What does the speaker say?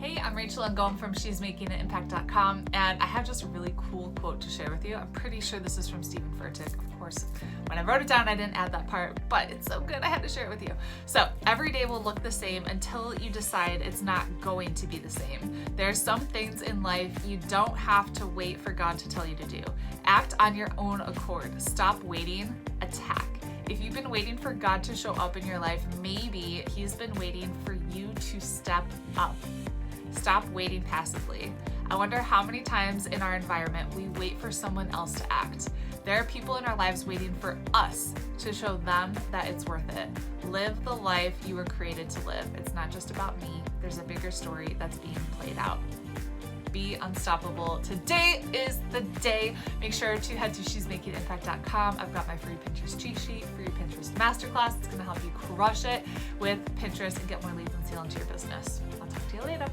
Hey, I'm Rachel Ngom from she'smakinganimpact.com, and I have just a really cool quote to share with you. I'm pretty sure this is from Stephen Furtick. Of course, when I wrote it down, I didn't add that part, but it's so good, I had to share it with you. So, every day will look the same until you decide it's not going to be the same. There are some things in life you don't have to wait for God to tell you to do. Act on your own accord. Stop waiting, attack. If you've been waiting for God to show up in your life, maybe He's been waiting for you to step up. Stop waiting passively. I wonder how many times in our environment we wait for someone else to act. There are people in our lives waiting for us to show them that it's worth it. Live the life you were created to live. It's not just about me. There's a bigger story that's being played out. Be unstoppable. Today is the day. Make sure to head to she'smakinganimpact.com. I've got my free Pinterest cheat sheet for your Pinterest masterclass. It's going to help you crush it with Pinterest and get more leads and sale into your business. I'll talk to you later.